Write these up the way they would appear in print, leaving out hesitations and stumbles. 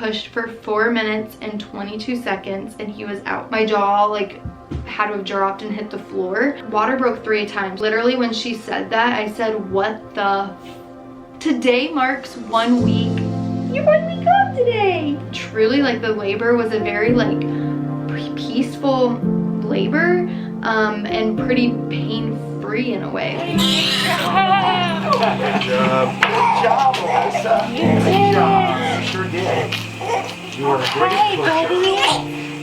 pushed for 4 minutes and 22 seconds and he was out. My jaw like had to have dropped and hit the floor. Water broke 3 times. Literally when she said that, I said, what the Today marks 1 week. You're 1 week old today. Truly, like, the labor was a very like peaceful labor and pretty pain-free in a way. Good job. Good job, Melissa. Good job. You sure did. You are the greatest pusher.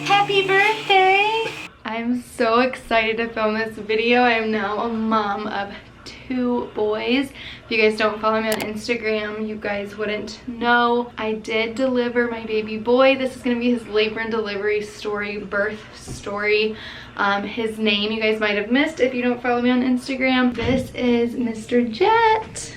Happy birthday. I'm so excited to film this video. I am now a mom of 2 boys. If you guys don't follow me on Instagram, you guys wouldn't know. I did deliver my baby boy. This is going to be his labor and delivery story, birth story. His name you guys might have missed if you don't follow me on Instagram. This is Mr. Jet.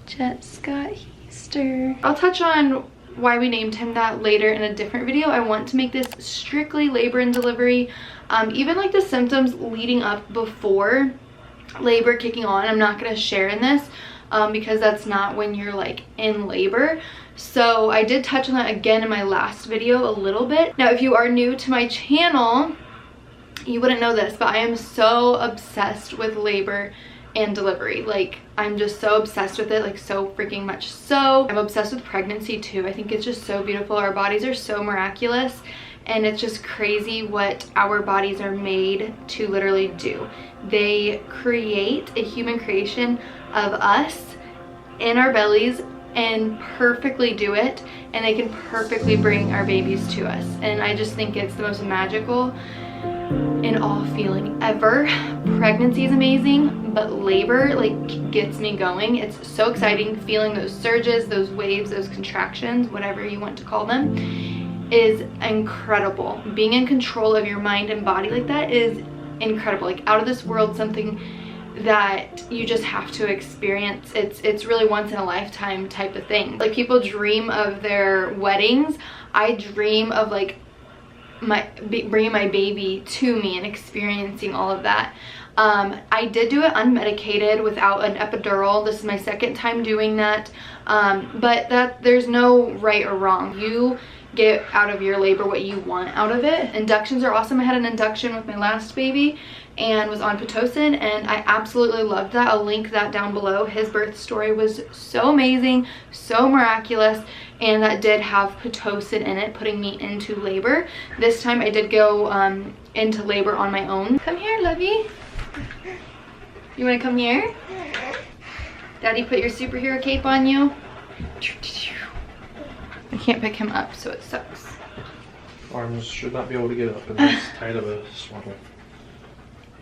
Jet Scott Heaster. I'll touch on why we named him that later in a different video. I want to make this strictly labor and delivery. Even like the symptoms leading up before labor kicking on, I'm not going to share in this because that's not when you're like in labor. So I did touch on that again in my last video a little bit. Now if you are new to my channel, you wouldn't know this, but I am so obsessed with labor and delivery. Like, I'm just so obsessed with it, like so freaking much so. I'm obsessed with pregnancy too. I think it's just so beautiful. Our bodies are so miraculous and it's just crazy what our bodies are made to literally do. They create a human creation of us in our bellies and perfectly do it, and they can perfectly bring our babies to us. And I just think it's the most magical in all feeling ever. Pregnancy is amazing, but labor like gets me going. It's so exciting. Feeling those surges, those waves, those contractions, whatever you want to call them, is incredible. Being in control of your mind and body like that is incredible. Like out of this world, something that you just have to experience. It's really once in a lifetime type of thing. Like people dream of their weddings. I dream of like bringing my baby to me and experiencing all of that. I did do it unmedicated without an epidural. This is my 2nd time doing that. But there's no right or wrong. You get out of your labor what you want out of it. Inductions are awesome. I had an induction with my last baby and was on Pitocin, and I absolutely loved that. I'll link that down below. His birth story was so amazing, so miraculous, and that did have Pitocin in it, putting me into labor. This time I did go into labor on my own. Come here, lovey. You want to come here? Daddy put your superhero cape on you. I can't pick him up, so it sucks. Arms should not be able to get up in this tight of a swaddle.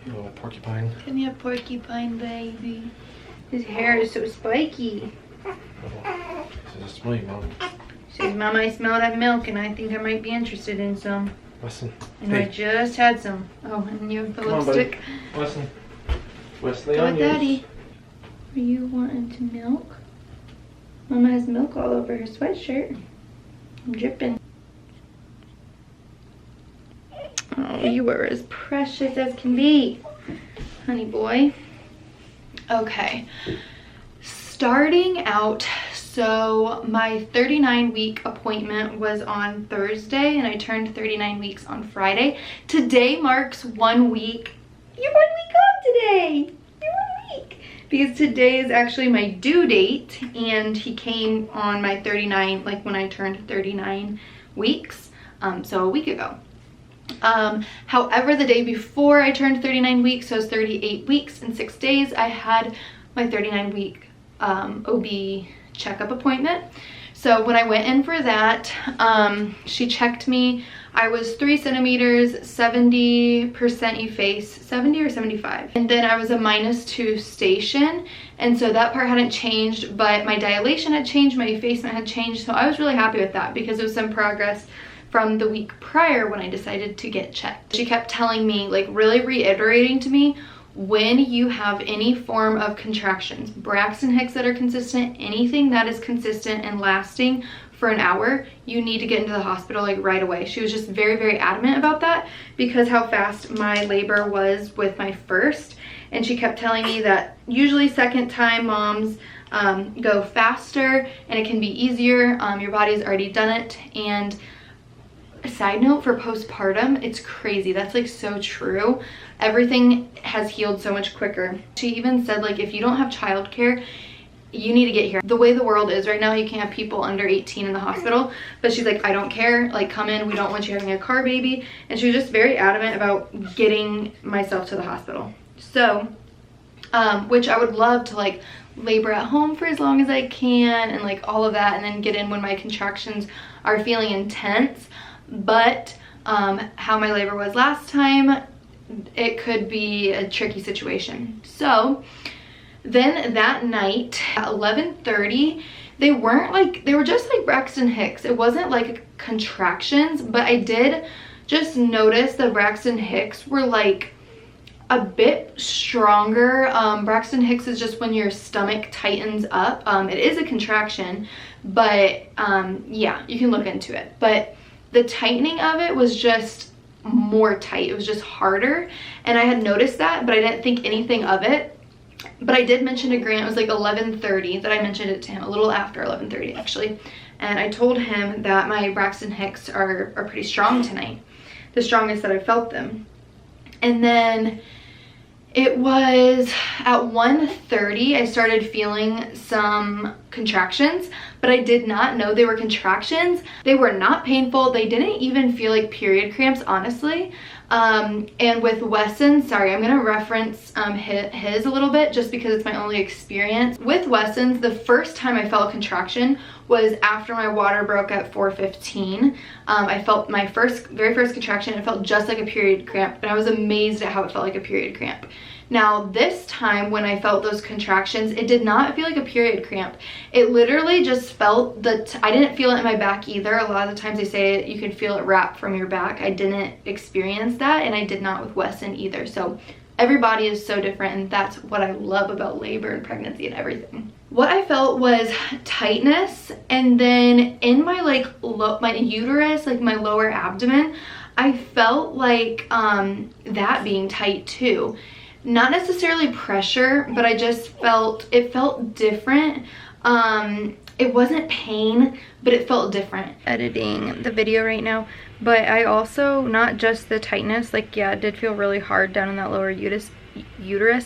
You little porcupine. Come here, porcupine baby. His hair is so spiky. This is me, Mom. Says, Mom, I smell that milk and I think I might be interested in some. Listen. And hey. I just had some. Oh, and you have the lipstick. Buddy. Listen. Wesley, go with Daddy. Are you wanting to milk? Mama has milk all over her sweatshirt. I'm dripping. Oh, you are as precious as can be, honey boy. Okay, starting out, so my 39-week appointment was on Thursday and I turned 39 weeks on Friday. Today marks 1 week. You're 1 week old today. You're 1 week. Because today is actually my due date and he came on my 39, like when I turned 39 weeks, so a week ago. However, the day before I turned 39 weeks, so it was 38 weeks and 6 days, I had my 39-week OB checkup appointment. So when I went in for that, she checked me. I was 3 centimeters, 70% efface, 70 or 75. And then I was a -2 station. And so that part hadn't changed, but my dilation had changed, my effacement had changed. So I was really happy with that because it was some progress from the week prior when I decided to get checked. She kept telling me, like really reiterating to me, when you have any form of contractions, Braxton Hicks that are consistent, anything that is consistent and lasting for an hour, you need to get into the hospital like right away. She was just very, very adamant about that because how fast my labor was with my first. And she kept telling me that usually 2nd time moms go faster and it can be easier. Your body's already done it. And a side note for postpartum, it's crazy. That's like so true. Everything has healed so much quicker. She even said, like, if you don't have childcare, you need to get here. The way the world is right now, you can't have people under 18 in the hospital. But she's like, I don't care, like, come in, we don't want you having a car baby. And she was just very adamant about getting myself to the hospital. So which I would love to like labor at home for as long as I can and like all of that, and then get in when my contractions are feeling intense. But how my labor was last time, it could be a tricky situation. So then that night at 11:30, they were just like Braxton Hicks. It wasn't like contractions, but I did just notice the Braxton Hicks were like a bit stronger. Braxton Hicks is just when your stomach tightens up. It is a contraction, but yeah, you can look into it. But the tightening of it was just more tight. It was just harder, and I had noticed that, but I didn't think anything of it. But I did mention to Grant, it was like 11:30 that I mentioned it to him, a little after 11:30 actually. And I told him that my Braxton Hicks are pretty strong tonight, the strongest that I felt them. And then it was at 1:30 I started feeling some contractions, but I did not know they were contractions. They were not painful. They didn't even feel like period cramps, honestly. And with Wesson, sorry, I'm gonna reference his a little bit just because it's my only experience. With Wesson's, the first time I felt a contraction was after my water broke at 4:15. I felt my very first contraction. It felt just like a period cramp, and I was amazed at how it felt like a period cramp. Now this time when I felt those contractions, it did not feel like a period cramp. It literally just felt I didn't feel it in my back either. A lot of the times they say you can feel it wrap from your back. I didn't experience that, and I did not with Wesson either. So every body is so different, and that's what I love about labor and pregnancy and everything. What I felt was tightness, and then in my like my uterus, like my lower abdomen, I felt like that being tight too. Not necessarily pressure, but I just felt, it felt different. It wasn't pain, but it felt different. Editing the video right now, but I also, not just the tightness, like yeah, it did feel really hard down in that lower uterus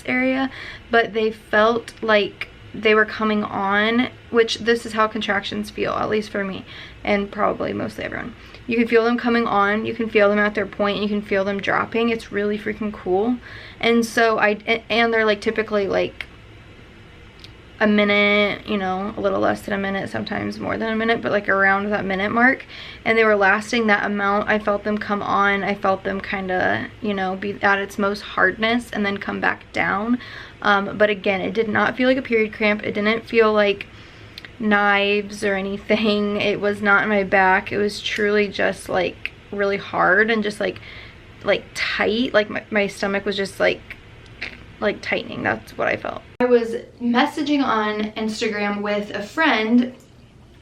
area, but they felt like they were coming on, which this is how contractions feel, at least for me, and probably mostly everyone. You can feel them coming on, you can feel them at their point, and you can feel them dropping. It's really freaking cool. And so and they're like typically like a minute, you know, a little less than a minute, sometimes more than a minute, but like around that minute mark. And they were lasting that amount. I felt them come on, I felt them kind of, you know, be at its most hardness and then come back down. But again, it did not feel like a period cramp. It didn't feel like knives or anything. It was not in my back. It was truly just like really hard and just like tight. Like my stomach was just like tightening. That's what I felt. I was messaging on Instagram with a friend,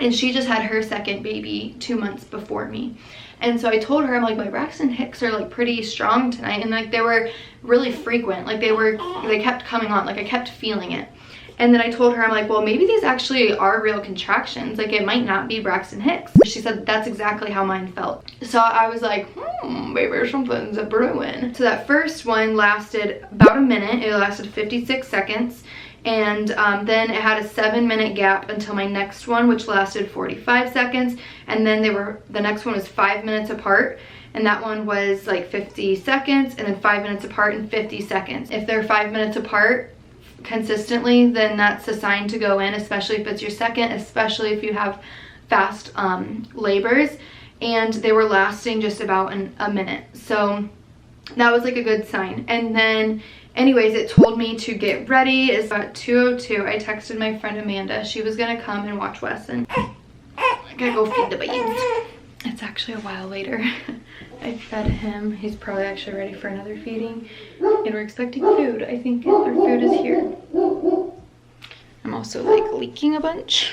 and she just had her second baby 2 months before me. And so I told her, I'm like, my Braxton Hicks are like pretty strong tonight, and like they were really frequent. Like they kept coming on, like I kept feeling it. And then I told her, I'm like, well, maybe these actually are real contractions. Like it might not be Braxton Hicks. She said that's exactly how mine felt. So I was like, maybe something's brewing. So that first one lasted about a minute. It lasted 56 seconds. And then it had a 7-minute gap until my next one, which lasted 45 seconds. And then the next one was 5 minutes apart. And that one was like 50 seconds, and then 5 minutes apart and 50 seconds. If they're 5 minutes apart consistently, then that's a sign to go in, especially if it's your second, especially if you have fast labors. And they were lasting just about a minute. So that was like a good sign. And then anyways, it told me to get ready. It's about 2:02. I texted my friend Amanda. She was gonna come and watch Wesson. I gotta go feed the babies. It's actually a while later. I fed him. He's probably actually ready for another feeding. And we're expecting food. I think our food is here. I'm also like leaking a bunch.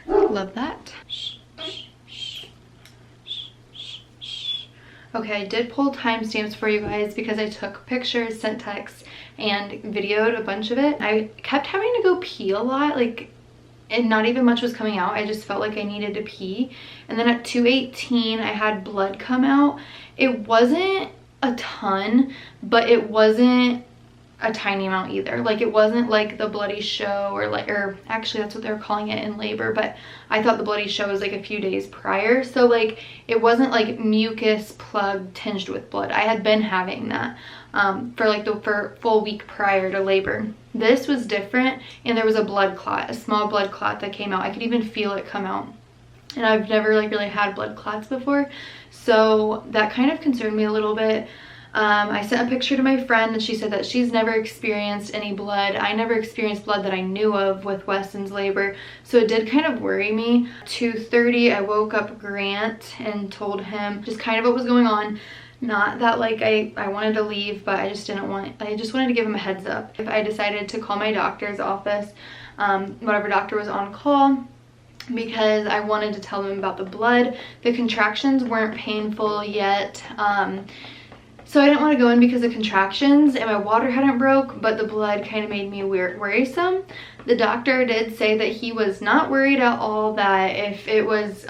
Love that. Okay, I did pull timestamps for you guys because I took pictures, sent texts, and videoed a bunch of it. I kept having to go pee a lot, like, and not even much was coming out. I just felt like I needed to pee. And then at 2:18 I had blood come out. It wasn't a ton, but it wasn't a tiny amount either. Like, it wasn't like the bloody show, or actually that's what they're calling it in labor, but I thought the bloody show was like a few days prior. So like, it wasn't like mucus plug tinged with blood. I had been having that for like the full week prior to labor. This was different, and there was a blood clot, a small blood clot that came out. I could even feel it come out, and I've never like really had blood clots before, so that kind of concerned me a little bit. I sent a picture to my friend, and she said that she's never experienced any blood. I never experienced blood that I knew of with Weston's labor, so it did kind of worry me. 2:30 I woke up Grant and told him just kind of what was going on. Not that like I wanted to leave, but I just wanted to give him a heads up. If I decided to call my doctor's office, whatever doctor was on call, because I wanted to tell them about the blood. The contractions weren't painful yet, so I didn't want to go in because of contractions, and my water hadn't broke, but the blood kind of made me worrisome. The doctor did say that he was not worried at all, that if it was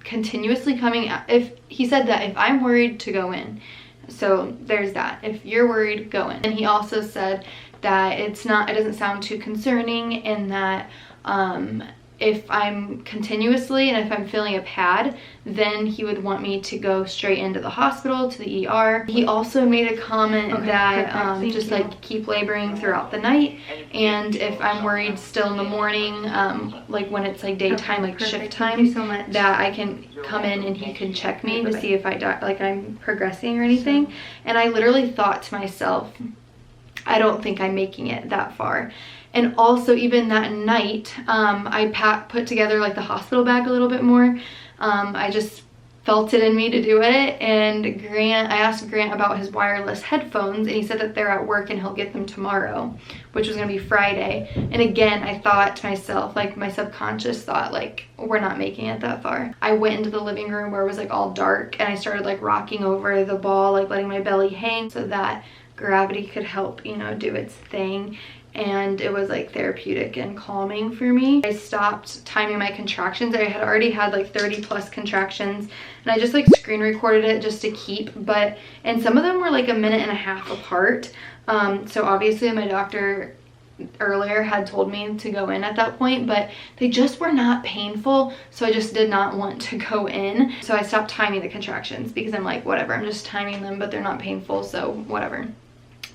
continuously coming out, he said that if I'm worried, to go in. So there's that. If you're worried, go in. And he also said that it doesn't sound too concerning, and that if I'm continuously and if I'm feeling a pad, then he would want me to go straight into the hospital, to the ER. He also made a comment that just like keep laboring throughout the night, and if I'm worried still in the morning, like when it's like daytime, like shift time, that I can come in and he can check me to see if I'm progressing or anything. And I literally thought to myself, I don't think I'm making it that far. And also, even that night, I put together like the hospital bag a little bit more. I just felt it in me to do it. And I asked Grant about his wireless headphones, and he said that they're at work and he'll get them tomorrow, which was gonna be Friday. And again, I thought to myself, like my subconscious thought, like, we're not making it that far. I went into the living room where it was like all dark, and I started like rocking over the ball, like letting my belly hang so that gravity could help, you know, do its thing. And it was like therapeutic and calming for me. I stopped timing my contractions. I had already had like 30 plus contractions, and I just like screen recorded it just to keep, and some of them were like 1.5 minutes apart. So obviously my doctor earlier had told me to go in at that point, but they just were not painful, so I just did not want to go in. So I stopped timing the contractions because I'm like, whatever, I'm just timing them, but they're not painful, so whatever.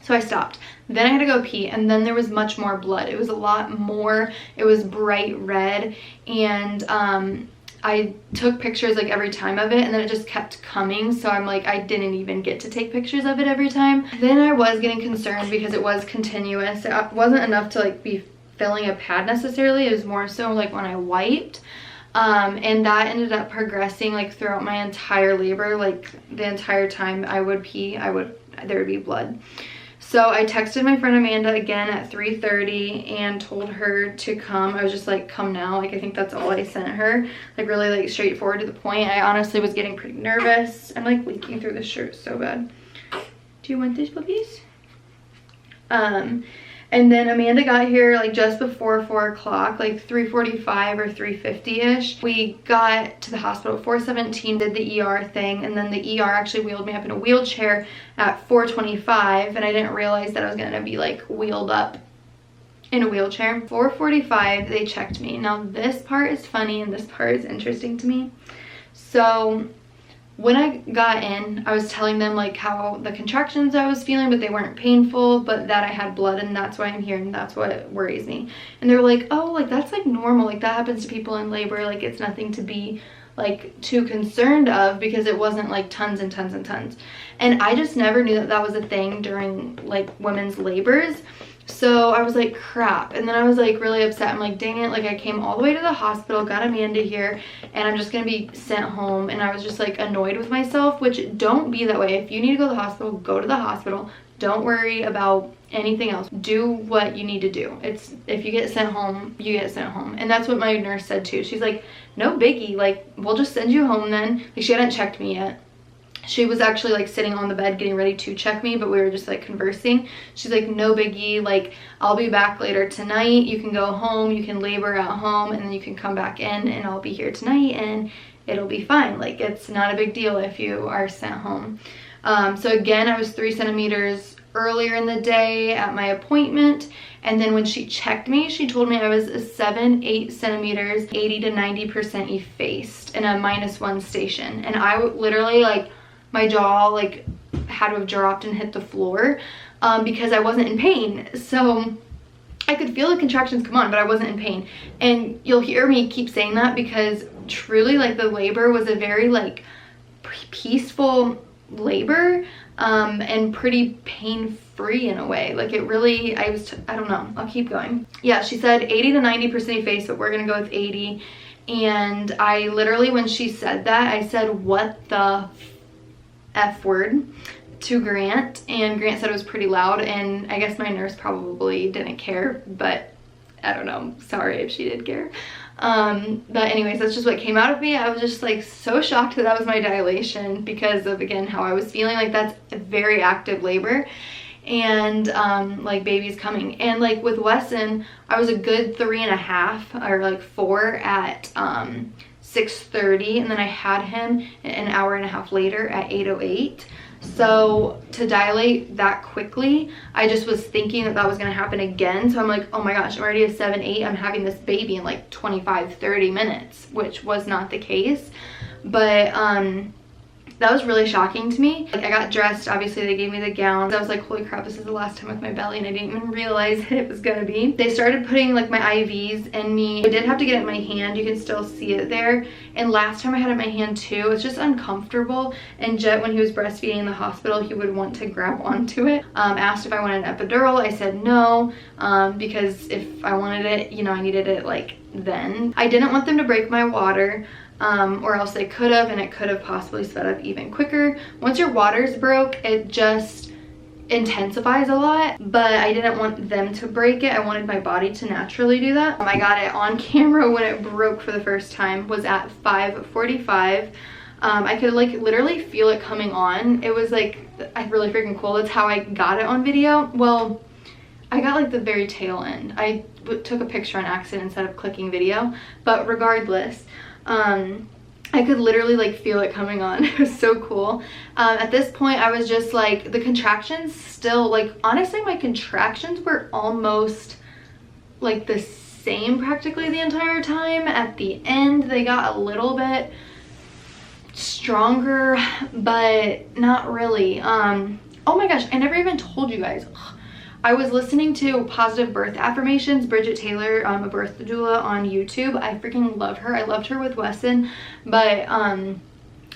So I stopped. Then I had to go pee, and then there was much more blood. It was a lot more. It was bright red, and I took pictures like every time of it, and then it just kept coming. So I'm like, I didn't even get to take pictures of it every time. Then I was getting concerned because it was continuous. It wasn't enough to like be filling a pad necessarily. It was more so like when I wiped. And that ended up progressing like throughout my entire labor. Like the entire time I would pee, there would be blood. So I texted my friend Amanda again at 3:30 and told her to come. I was just like, come now. Like, I think that's all I sent her. Like, really like straightforward to the point. I honestly was getting pretty nervous. I'm like leaking through the shirt so bad. Do you want this, puppies? And then Amanda got here like just before 4 o'clock, like 3:45 or 3:50-ish. We got to the hospital at 4:17, did the ER thing, and then the ER actually wheeled me up in a wheelchair at 4:25, and I didn't realize that I was gonna be like wheeled up in a wheelchair. 4:45, they checked me. Now this part is funny and this part is interesting to me. So when I got in, I was telling them like how the contractions I was feeling, but they weren't painful, but that I had blood, and that's why I'm here, and that's what worries me. And they're like, oh, like that's like normal, like that happens to people in labor, like it's nothing to be like too concerned of, because it wasn't like tons and tons and tons. And I just never knew that that was a thing during like women's labors. So I was like, crap. And then I was like really upset. I'm like, dang it, like I came all the way to the hospital, got Amanda here, and I'm just gonna be sent home. And I was just like annoyed with myself, which don't be that way. If you need to go to the hospital, go to the hospital. Don't worry about anything else. Do what you need to do. It's, if you get sent home, you get sent home. And that's what my nurse said too. She's like, no biggie, like we'll just send you home then. Like, she hadn't checked me yet. She was actually like sitting on the bed getting ready to check me, but we were just like conversing. She's like, no biggie, like I'll be back later tonight. You can go home, you can labor at home, and then you can come back in and I'll be here tonight and it'll be fine. Like it's not a big deal if you are sent home. So again, I was 3 centimeters earlier in the day at my appointment. And then when she checked me, she told me I was 7-8 centimeters, 80 to 90% effaced in a -1 station. And I literally, like, my jaw like had to have dropped and hit the floor because I wasn't in pain. So I could feel the contractions come on, but I wasn't in pain. And you'll hear me keep saying that because truly, like, the labor was a very like peaceful labor and pretty pain-free in a way. Like, it really, I don't know, I'll keep going. Yeah, she said 80 to 90% effaced, but we're gonna go with 80. And I literally, when she said that, I said, what the F word to Grant, and Grant said it was pretty loud, and I guess my nurse probably didn't care, but I don't know, sorry if she did care. But anyways, that's just what came out of me. I was just like so shocked that that was my dilation because of, again, how I was feeling. Like, that's a very active labor, and like baby's coming. And like with Wesson, I was a good 3.5 or like 4 at 6:30, and then I had him an hour and a half later at 8:08. So to dilate that quickly, I just was thinking that that was going to happen again. So I'm like, oh my gosh, I'm already at 7-8. I'm having this baby in like 25-30 minutes, which was not the case. But that was really shocking to me. Like, I got dressed, obviously they gave me the gown. I was like, holy crap, this is the last time with my belly, and I didn't even realize it was gonna be. They started putting like my IVs in me. I did have to get it in my hand, you can still see it there. And last time I had it in my hand too, it's just uncomfortable. And Jet, when he was breastfeeding in the hospital, he would want to grab onto it. Asked if I wanted an epidural, I said no, because if I wanted it, you know, I needed it like then. I didn't want them to break my water. Or else they could have, and it could have possibly sped up even quicker. Once your water's broke, it just intensifies a lot, but I didn't want them to break it. I wanted my body to naturally do that. I got it on camera when it broke for the first time, was at 5:45. I could like literally feel it coming on. It was like really freaking cool. That's how I got it on video. Well, I got like the very tail end. I took a picture on accident instead of clicking video, but regardless, I could literally like feel it coming on. It was so cool. At this point, I was just like, the contractions still, like, honestly, my contractions were almost like the same practically the entire time. At the end, they got a little bit stronger, but not really. Oh my gosh, I never even told you guys. I was listening to Positive Birth Affirmations, Bridget Taylor, a birth doula on YouTube. I freaking love her. I loved her with Wesson, but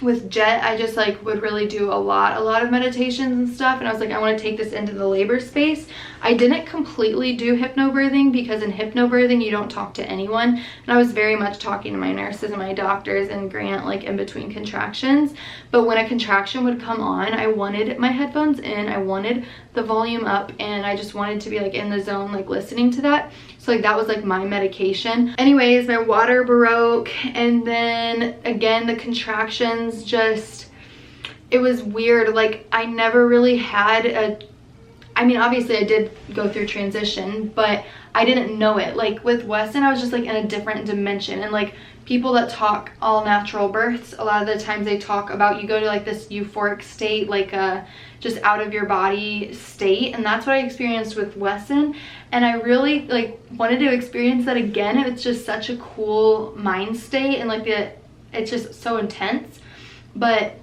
with Jet, I just like would really do a lot of meditations and stuff, and I was like, I want to take this into the labor space. I didn't completely do hypnobirthing because in hypnobirthing you don't talk to anyone, and I was very much talking to my nurses and my doctors and Grant like in between contractions. But when a contraction would come on, I wanted my headphones in, I wanted the volume up, and I just wanted to be like in the zone, like listening to that. So like that was like my medication. Anyways, my water broke, and then again the contractions just, it was weird. Like, I never really had a, I mean, obviously I did go through transition, but I didn't know it. Like with Wesson, I was just like in a different dimension. And like people that talk all natural births, a lot of the times they talk about you go to like this euphoric state, like a just out of your body state. And that's what I experienced with Wesson. And I really like wanted to experience that again. It's just such a cool mind state, and like it's just so intense. But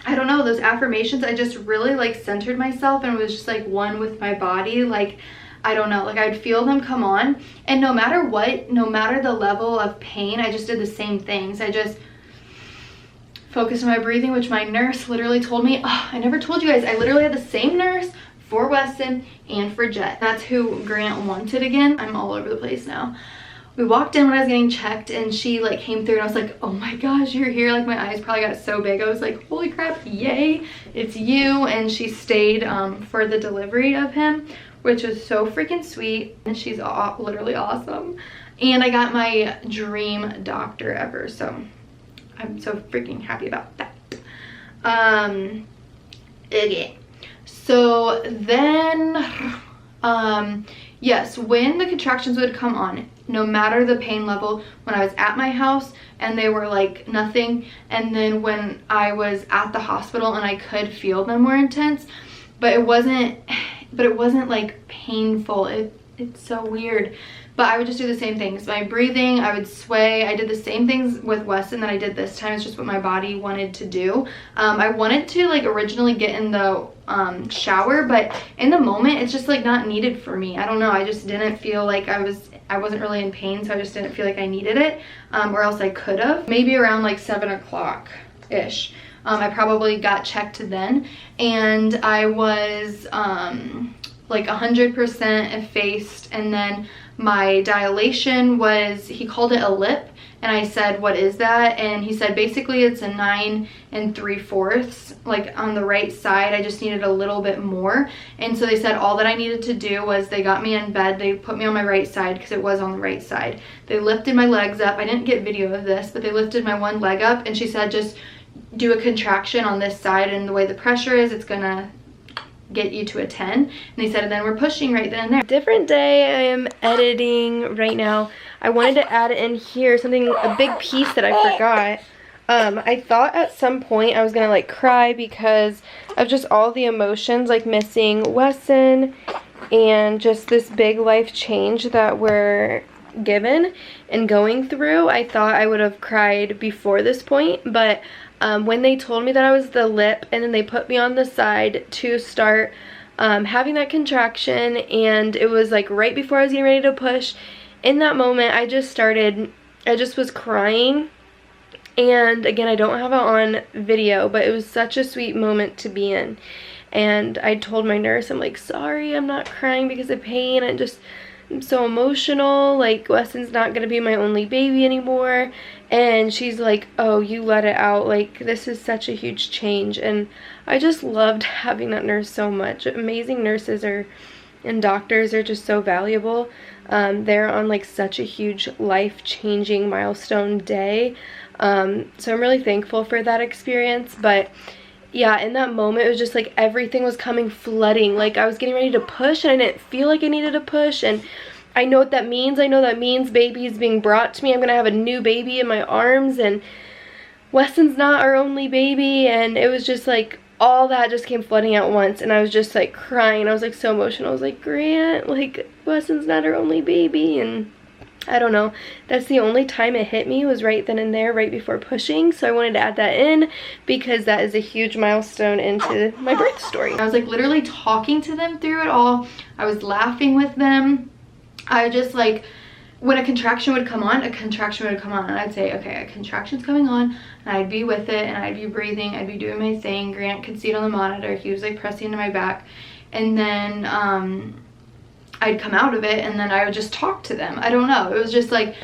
I don't know, those affirmations, I just really like centered myself and was just like one with my body. Like, I don't know, like I'd feel them come on, and no matter what, no matter the level of pain, I just did the same things. I just focused on my breathing, which my nurse literally told me, oh, I never told you guys, I literally had the same nurse for Wesson and for Jet. That's who Grant wanted again. I'm all over the place now. We walked in when I was getting checked, and she like came through, and I was like, oh my gosh, you're here. Like my eyes probably got so big. I was like, holy crap, yay, it's you. And she stayed for the delivery of him, which was so freaking sweet. And she's literally awesome. And I got my dream doctor ever, so I'm so freaking happy about that. Okay. So then, yes, when the contractions would come on, no matter the pain level, when I was at my house and they were like nothing, and then when I was at the hospital and I could feel them more intense, but it wasn't like painful. It's so weird. But I would just do the same things. My breathing, I would sway. I did the same things with Weston that I did this time. It's just what my body wanted to do. I wanted to like originally get in the shower, but in the moment, it's just like not needed for me. I don't know. I just didn't feel like I wasn't really in pain, so I just didn't feel like I needed it, or else I could have. Maybe around like 7 o'clock-ish. I probably got checked then, and I was like 100% effaced, and then my dilation was, he called it a lip, and I said, what is that? And he said basically it's a 9 3/4, like on the right side. I just needed a little bit more. And so they said all that I needed to do was, they got me in bed, they put me on my right side because it was on the right side. They lifted my legs up. I didn't get video of this, but they lifted my one leg up, and she said just do a contraction on this side, and the way the pressure is, it's gonna get you to a 10. And they said, and then we're pushing right then and there. Different day. I am editing right now. I wanted to add in here a big piece that I forgot. I thought at some point I was gonna like cry because of just all the emotions, like missing Wesson and just this big life change that we're given and going through. I thought I would have cried before this point, but when they told me that I was the lip, and then they put me on the side to start having that contraction, and it was like right before I was getting ready to push, in that moment I just was crying. And again, I don't have it on video, but it was such a sweet moment to be in. And I told my nurse, I'm like, sorry, I'm not crying because of pain. I'm so emotional, like Wesson's not gonna be my only baby anymore. And she's like, oh, you let it out, like this is such a huge change. And I just loved having that nurse so much. Amazing nurses and doctors are just so valuable. They're on like such a huge life-changing milestone day, so I'm really thankful for that experience. But yeah, in that moment, it was just like everything was coming flooding. Like I was getting ready to push, and I didn't feel like I needed to push. And I know what that means. I know that means baby is being brought to me. I'm gonna have a new baby in my arms, and Wesson's not our only baby. And it was just like all that just came flooding at once, and I was just like crying. I was like so emotional. I was like, Grant, like Wesson's not our only baby. And I don't know, that's the only time it hit me, was right then and there, right before pushing. So I wanted to add that in because that is a huge milestone into my birth story. I was like literally talking to them through it all. I was laughing with them. I just like, when a contraction would come on, and I'd say, okay, a contraction's coming on, and I'd be with it, and I'd be breathing, I'd be doing my thing. Grant could see it on the monitor. He was like pressing into my back, and then I'd come out of it, and then I would just talk to them. I don't know, it was just like,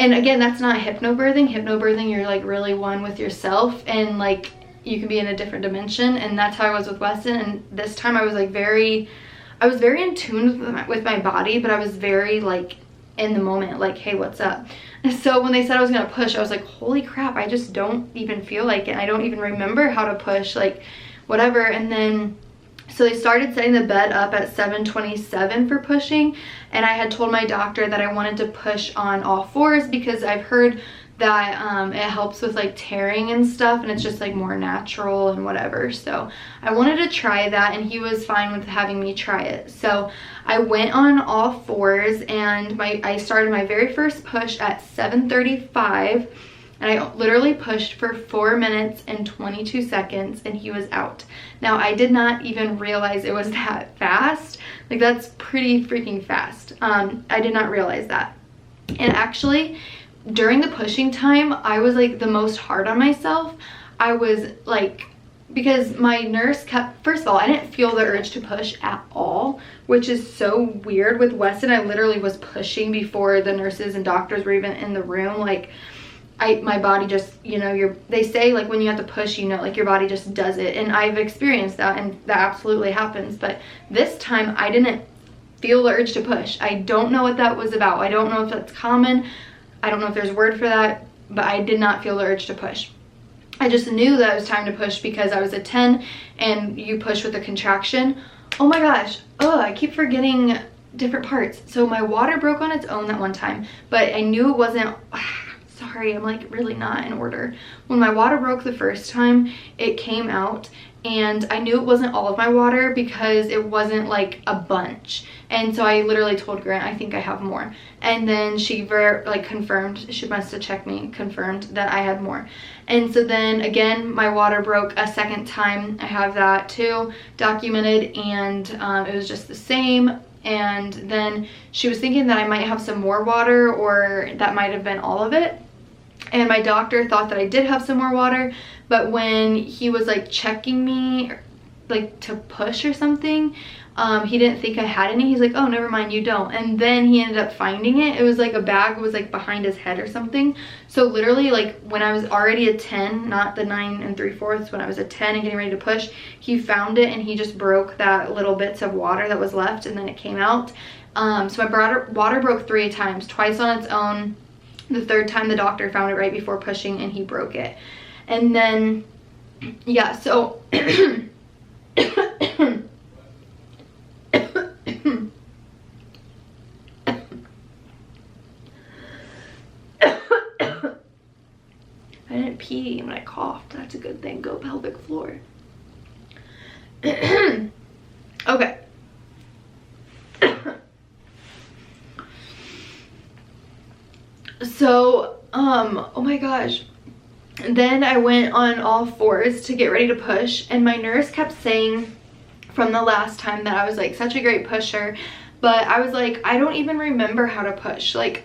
and again, that's not hypnobirthing. Hypnobirthing, you're like really one with yourself, and like you can be in a different dimension. And that's how I was with Weston. And this time I was like very in tune with my body, but I was very like in the moment, like, hey, what's up? And so when they said I was gonna push, I was like, holy crap, I just don't even feel like it. I don't even remember how to push, like whatever. And then so they started setting the bed up at 7:27 for pushing, and I had told my doctor that I wanted to push on all fours because I've heard that it helps with like tearing and stuff, and it's just like more natural and whatever. So I wanted to try that, and he was fine with having me try it. So I went on all fours, and I started my very first push at 7:35. And I literally pushed for 4 minutes and 22 seconds, and he was out. Now, I did not even realize it was that fast. Like, that's pretty freaking fast. I did not realize that. And actually, during the pushing time, I was like the most hard on myself. I was like, because my nurse kept, first of all, I didn't feel the urge to push at all, which is so weird. With Weston, I literally was pushing before the nurses and doctors were even in the room. Like, my body just, you know, they say like when you have to push, you know, like your body just does it. And I've experienced that, and that absolutely happens. But this time I didn't feel the urge to push. I don't know what that was about. I don't know if that's common. I don't know if there's a word for that, but I did not feel the urge to push. I just knew that it was time to push because I was a 10 and you push with a contraction. Oh my gosh, I keep forgetting different parts. So my water broke on its own that one time, but I knew it wasn't, sorry, I'm like really not in order. When my water broke the first time, it came out and I knew it wasn't all of my water because it wasn't like a bunch. And so I literally told Grant, I think I have more. And then she confirmed, she must have checked me, confirmed that I had more. And so then again, my water broke a second time. I have that too documented, and it was just the same. And then she was thinking that I might have some more water, or that might have been all of it. And my doctor thought that I did have some more water, but when he was like checking me like to push or something, he didn't think I had any. He's like, oh, never mind, you don't. And then he ended up finding it. It was like a bag was like behind his head or something. So literally, like when I was already a 10, not the 9 3/4, when I was a 10 and getting ready to push, he found it and he just broke that little bits of water that was left, and then it came out. So my water broke 3 times, twice on its own. The third time the doctor found it right before pushing and he broke it. And then, yeah, so I didn't pee when I coughed. That's a good thing. Go pelvic floor. Okay. So, oh my gosh. Then I went on all fours to get ready to push, and my nurse kept saying from the last time that I was like such a great pusher, but I was like, I don't even remember how to push, like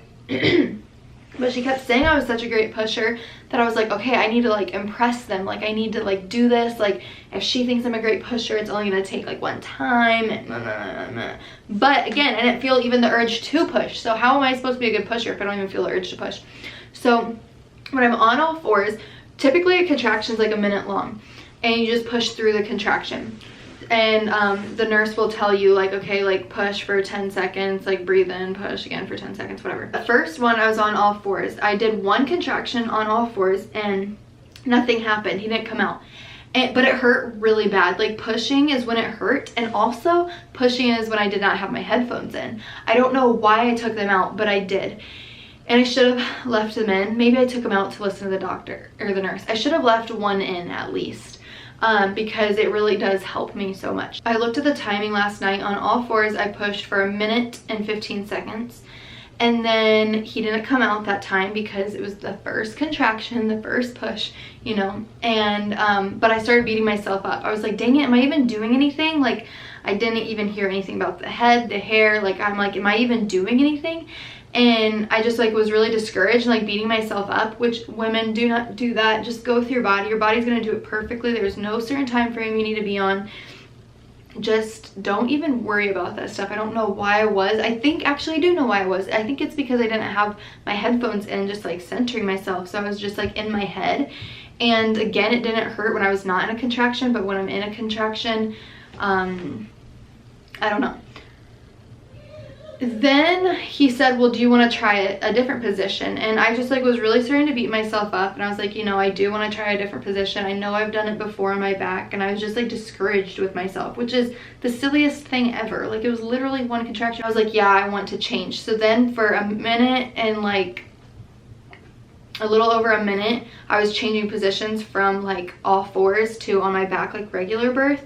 but she kept saying I was such a great pusher that I was like, okay, I need to like impress them, like I need to like do this, like if she thinks I'm a great pusher, it's only gonna take like one time, and but again, I didn't feel even the urge to push. So how am I supposed to be a good pusher if I don't even feel the urge to push? So when I'm on all fours, typically a contraction is like a minute long, and you just push through the contraction. And the nurse will tell you like, okay, like push for 10 seconds, like breathe in, push again for 10 seconds, whatever. The first one, I was on all fours. I did one contraction on all fours and nothing happened. He didn't come out. But it hurt really bad. Like pushing is when it hurt, and also pushing is when I did not have my headphones in. I don't know why I took them out, but I did. And I should have left them in. Maybe I took them out to listen to the doctor or the nurse. I should have left one in at least. Because it really does help me so much. I looked at the timing last night. On all fours, I pushed for 1 minute and 15 seconds. And then he didn't come out that time because it was the first contraction, the first push, you know. And, but I started beating myself up. I was like, dang it, am I even doing anything? Like, I didn't even hear anything about the head, the hair. Like, I'm like, am I even doing anything? And I just like was really discouraged and like beating myself up, which women do not do that. Just go with your body. Your body's going to do it perfectly. There's no certain time frame you need to be on. Just don't even worry about that stuff. I don't know why I was. I think actually I do know why I was. I think it's because I didn't have my headphones in, just like centering myself. So I was just like in my head. And again, it didn't hurt when I was not in a contraction, but when I'm in a contraction, I don't know. Then he said, well, do you want to try a different position? And I just like was really starting to beat myself up, and I was like, you know, I do want to try a different position. I know I've done it before on my back, and I was just like discouraged with myself, which is the silliest thing ever. Like it was literally one contraction. I was like, yeah, I want to change. So then for a minute and like a little over a minute, I was changing positions from like all fours to on my back, like regular birth.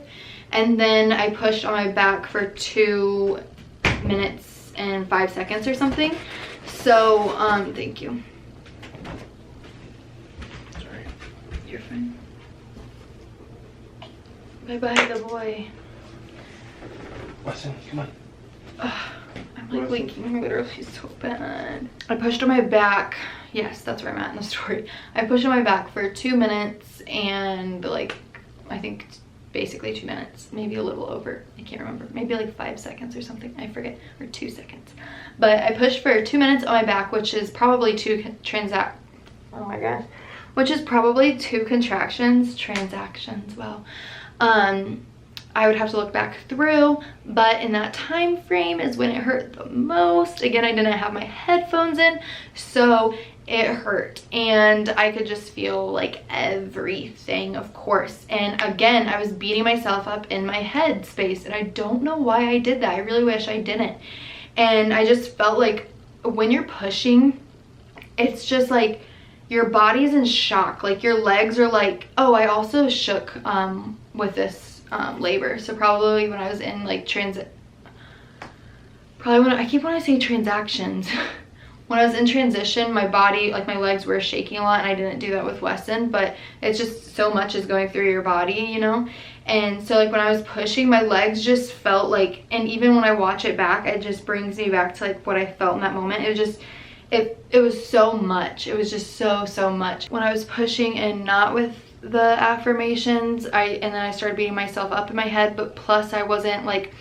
And then I pushed on my back for 2 minutes and 5 seconds or something. So thank you. Sorry. You're fine. Bye-bye, the boy. Wesson, come on. I'm like leaking literally so bad. I pushed on my back. Yes, that's where I'm at in the story. I pushed on my back for 2 minutes and like, I think basically 2 minutes, maybe a little over. I can't remember. Maybe like 5 seconds or something. I forget. Or 2 seconds. But I pushed for 2 minutes on my back, which is probably oh my gosh. Which is probably 2 contractions. Transactions. Wow. I would have to look back through, but in that time frame is when it hurt the most. Again, I didn't have my headphones in, so it hurt, and I could just feel like everything, of course. And again, I was beating myself up in my head space, and I don't know why I did that. I really wish I didn't. And I just felt like when you're pushing, it's just like your body's in shock. Like your legs are like, oh, I also shook with this labor. So probably when I was in like I keep wanting to say transactions. When I was in transition, my body, like my legs were shaking a lot, and I didn't do that with Weston, but it's just so much is going through your body, you know? And so like when I was pushing, my legs just felt like, and even when I watch it back, it just brings me back to like what I felt in that moment. It was just, it was so much. It was just so much. When I was pushing and not with the affirmations, and then I started beating myself up in my head, but plus I wasn't like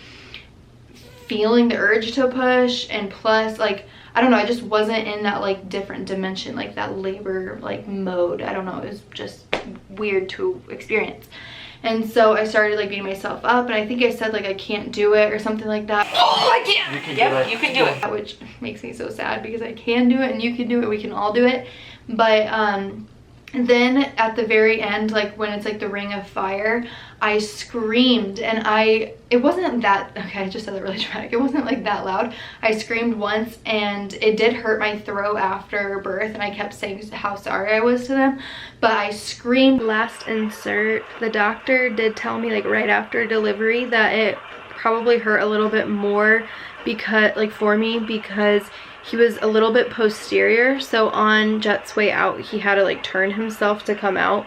feeling the urge to push, and plus like, I don't know, I just wasn't in that like different dimension, like that labor like mode. I don't know, it was just weird to experience. And so I started like beating myself up, and I think I said like I can't do it or something like that. Oh, I can't! You can do it. You can do it. Which makes me so sad because I can do it and you can do it, we can all do it. But then at the very end, like when it's like the ring of fire, I screamed, and it wasn't that, okay, I just said that really dramatic. It wasn't like that loud. I screamed once, and it did hurt my throat after birth, and I kept saying how sorry I was to them, but I screamed. Last insert, the doctor did tell me like right after delivery that it probably hurt a little bit more because, like for me, because he was a little bit posterior, so on Jet's way out, he had to like turn himself to come out,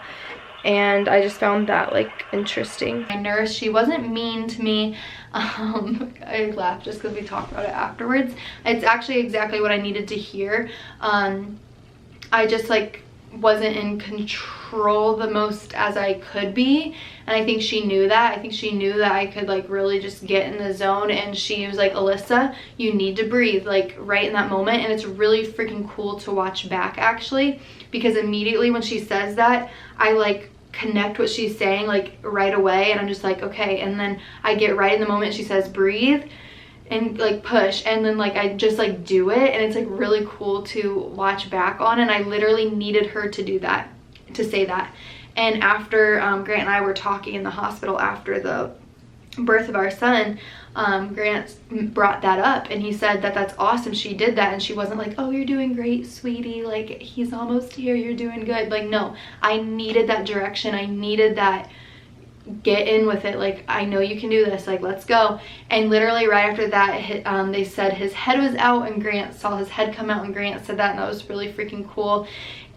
and I just found that like interesting. My nurse, she wasn't mean to me. I laughed just because we talked about it afterwards. It's actually exactly what I needed to hear. I just like wasn't in control the most as I could be, and I think she knew that. I think she knew that I could like really just get in the zone, and she was like, Alyssa, you need to breathe like right in that moment. And it's really freaking cool to watch back actually, because immediately when she says that, I like connect what she's saying like right away, and I'm just like, okay. And then I get right in the moment she says breathe and like push, and then like I just like do it, and it's like really cool to watch back on. And I literally needed her to do that, to say that. And after Grant and I were talking in the hospital after the birth of our son, Grant brought that up, and he said that that's awesome she did that, and she wasn't like, oh, you're doing great, sweetie, like he's almost here, you're doing good. Like, no, I needed that direction. I needed that get in with it, like I know you can do this, like let's go. And literally right after that, they said his head was out, and Grant saw his head come out, and Grant said that, and that was really freaking cool.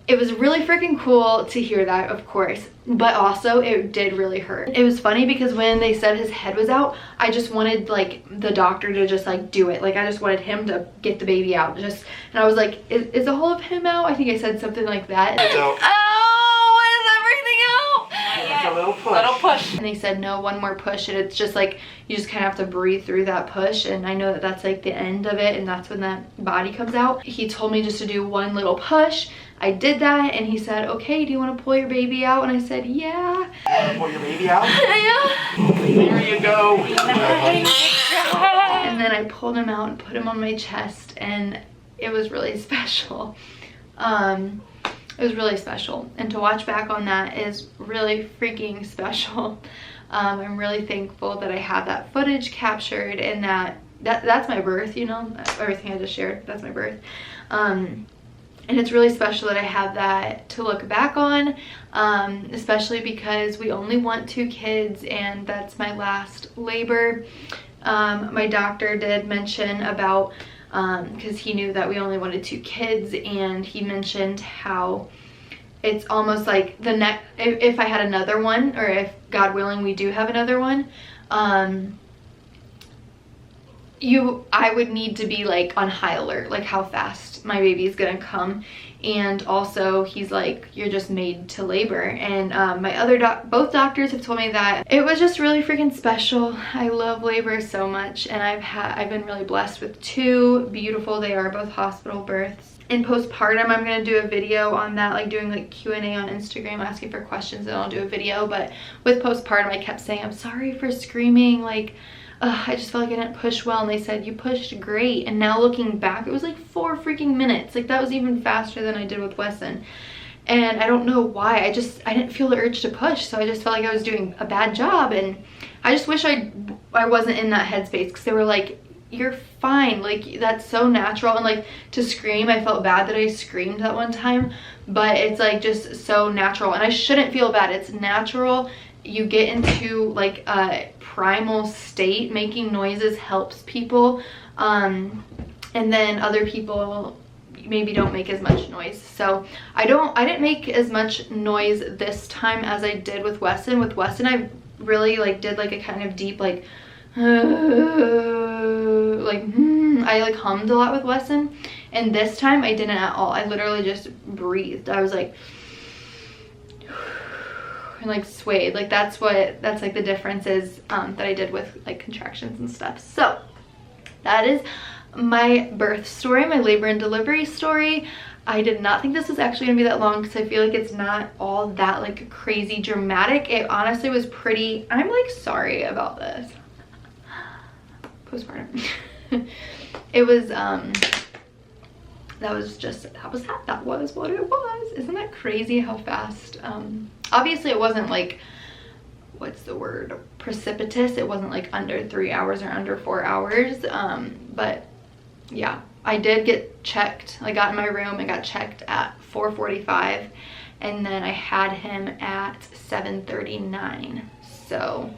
It was really freaking cool to hear that, of course, but also it did really hurt. It was funny because when they said his head was out, I just wanted like the doctor to just like do it. Like I just wanted him to get the baby out, just, and I was like, is the whole of him out? I think I said something like that. A little push. And they said no, one more push, and it's just like you just kind of have to breathe through that push, and I know that that's like the end of it, and that's when that body comes out. He told me just to do one little push. I did that, and he said, okay, do you want to pull your baby out? And I said, yeah. You want to pull your baby out? Yeah. There you go. And then I pulled him out and put him on my chest, and it was really special. It was really special, and to watch back on that is really freaking special. I'm really thankful that I have that footage captured, and that's my birth, you know, everything I just shared, that's my birth. And it's really special that I have that to look back on, especially because we only want 2 kids, and that's my last labor. My doctor did mention about because he knew that we only wanted 2 kids, and he mentioned how it's almost like if I had another one, or if God willing we do have another one, I would need to be like on high alert, like how fast my baby is gonna come. And also he's like, you're just made to labor. And both doctors have told me that it was just really freaking special. I love labor so much, and I've been really blessed with 2 beautiful, they are both hospital births. In postpartum, I'm gonna do a video on that, like doing like Q&A on Instagram, asking for questions, and I'll do a video. But with postpartum, I kept saying, I'm sorry for screaming, like I just felt like I didn't push well, and they said you pushed great. And now looking back, it was like 4 freaking minutes. Like that was even faster than I did with Wesson. And I don't know why, I didn't feel the urge to push, so I just felt like I was doing a bad job. And I just wish I wasn't in that headspace, because they were like, you're fine, like that's so natural. And like to scream, I felt bad that I screamed that one time, but it's like just so natural, and I shouldn't feel bad. It's natural. You get into like a primal state. Making noises helps people, and then other people maybe don't make as much noise. So I didn't make as much noise this time as I did with Wesson. With Wesson, I really like did like a kind of deep like I like hummed a lot with Wesson, and this time I didn't at all. I literally just breathed. I was like and like swayed. Like that's like the difference is that I did with like contractions and stuff. So that is my birth story, my labor and delivery story. I did not think this was actually gonna be that long, because I feel like it's not all that like crazy dramatic. It honestly was pretty, I'm like sorry about this. Postpartum. It was that was what it was. Isn't that crazy how fast? Obviously it wasn't like, what's the word, precipitous. It wasn't like under 3 hours or under 4 hours, but yeah, I did get checked. I got in my room and got checked at 4:45, and then I had him at 7:39, so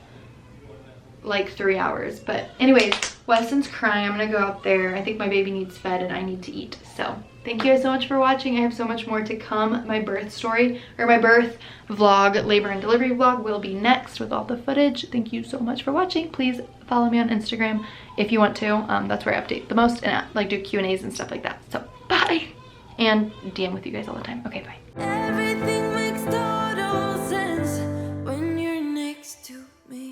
like 3 hours. But anyways, Wesson's crying. I'm gonna go out there. I think my baby needs fed and I need to eat. So thank you guys so much for watching. I have so much more to come. My birth story, or my birth vlog, labor and delivery vlog, will be next with all the footage. Thank you so much for watching. Please follow me on Instagram if you want to. That's where I update the most and like do Q&As and stuff like that. So bye, and DM with you guys all the time. Okay, bye.